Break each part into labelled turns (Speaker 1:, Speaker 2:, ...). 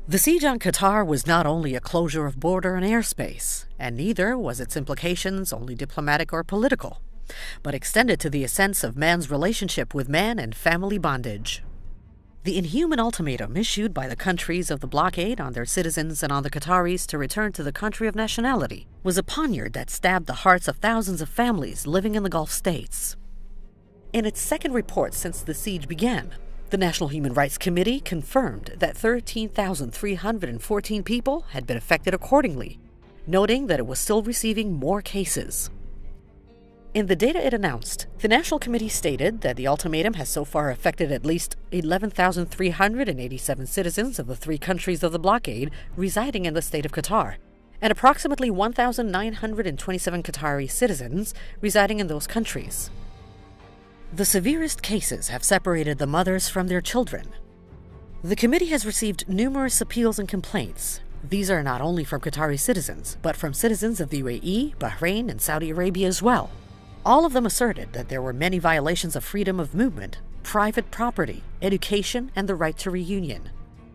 Speaker 1: The siege on Qatar was not only a closure of border and airspace, and neither was its implications only diplomatic or political, but extended to the essence of man's relationship with man and family bondage. The inhuman ultimatum issued by the countries of the blockade on their citizens and on the Qataris to return to the country of nationality was a poniard that stabbed the hearts of thousands of families living in the Gulf states. In its second report since the siege began, the National Human Rights Committee confirmed that 13,314 people had been affected accordingly, noting that it was still receiving more cases. In the data it announced, the National Committee stated that the ultimatum has so far affected at least 11,387 citizens of the three countries of the blockade residing in the state of Qatar, and approximately 1,927 Qatari citizens residing in those countries. The severest cases have separated the mothers from their children. The committee has received numerous appeals and complaints. These are not only from Qatari citizens, but from citizens of the UAE, Bahrain, and Saudi Arabia as well. All of them asserted that there were many violations of freedom of movement, private property, education, and the right to reunion.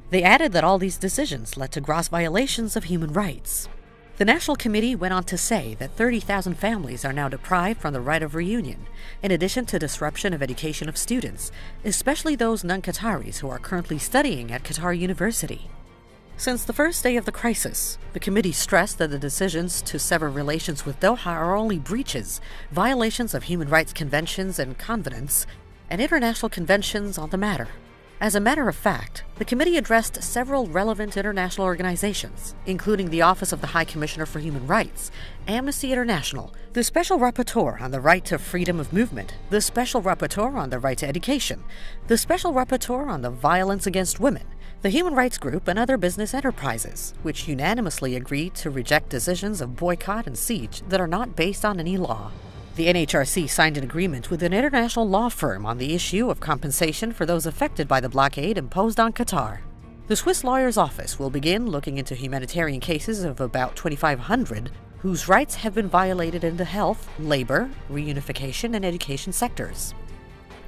Speaker 1: They added that all these decisions led to gross violations of human rights. The National Committee went on to say that 30,000 families are now deprived from the right of reunion, in addition to disruption of education of students, especially those non-Qataris who are currently studying at Qatar University. Since the first day of the crisis, the committee stressed that the decisions to sever relations with Doha are only breaches, violations of human rights conventions and covenants, and international conventions on the matter. As a matter of fact, the committee addressed several relevant international organizations, including the Office of the High Commissioner for Human Rights, Amnesty International, the Special Rapporteur on the Right to Freedom of Movement, the Special Rapporteur on the Right to Education, the Special Rapporteur on the Violence Against Women, the Human Rights Group, and other business enterprises, which unanimously agreed to reject decisions of boycott and siege that are not based on any law. The NHRC signed an agreement with an international law firm on the issue of compensation for those affected by the blockade imposed on Qatar. The Swiss lawyer's office will begin looking into humanitarian cases of about 2,500 whose rights have been violated in the health, labor, reunification, and education sectors.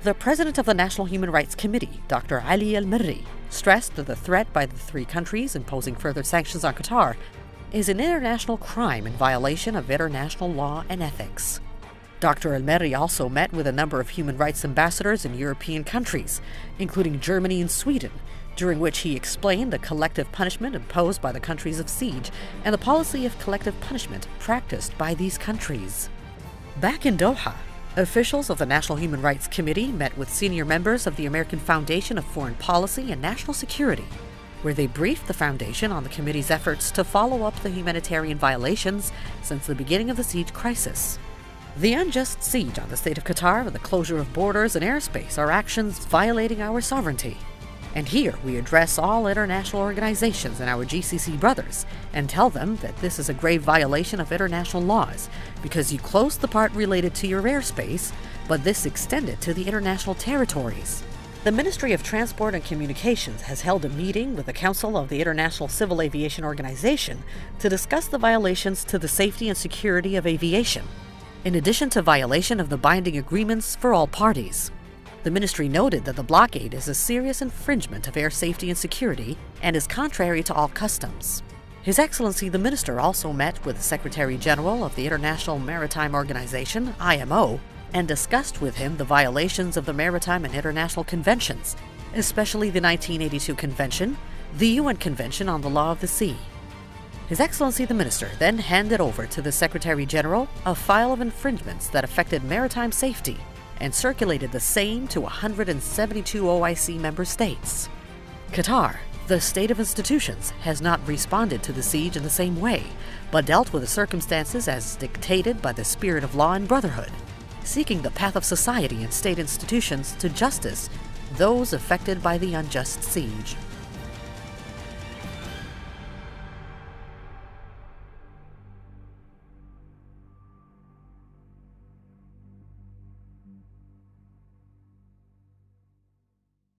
Speaker 1: The president of the National Human Rights Committee, Dr. Ali Al-Mirri, stressed that the threat by the three countries imposing further sanctions on Qatar is an international crime in violation of international law and ethics. Dr. Al-Mirri also met with a number of human rights ambassadors in European countries, including Germany and Sweden, during which he explained the collective punishment imposed by the countries of siege and the policy of collective punishment practiced by these countries. Back in Doha, officials of the National Human Rights Committee met with senior members of the American Foundation of Foreign Policy and National Security, where they briefed the foundation on the committee's efforts to follow up the humanitarian violations since the beginning of the siege crisis. The unjust siege on the state of Qatar and the closure of borders and airspace are actions violating our sovereignty. And here we address all international organizations and our GCC brothers and tell them that this is a grave violation of international laws because you closed the part related to your airspace, but this extended to the international territories. The Ministry of Transport and Communications has held a meeting with the Council of the International Civil Aviation Organization to discuss the violations to the safety and security of aviation, in addition to violation of the binding agreements for all parties. The ministry noted that the blockade is a serious infringement of air safety and security and is contrary to all customs. His Excellency the Minister also met with the Secretary General of the International Maritime Organization, IMO, and discussed with him the violations of the maritime and international conventions, especially the 1982 Convention, the UN Convention on the Law of the Sea. His Excellency the Minister then handed over to the Secretary General a file of infringements that affected maritime safety and circulated the same to 172 OIC member states. Qatar, the state of institutions, has not responded to the siege in the same way, but dealt with the circumstances as dictated by the spirit of law and brotherhood, seeking the path of society and state institutions to justice those affected by the unjust siege.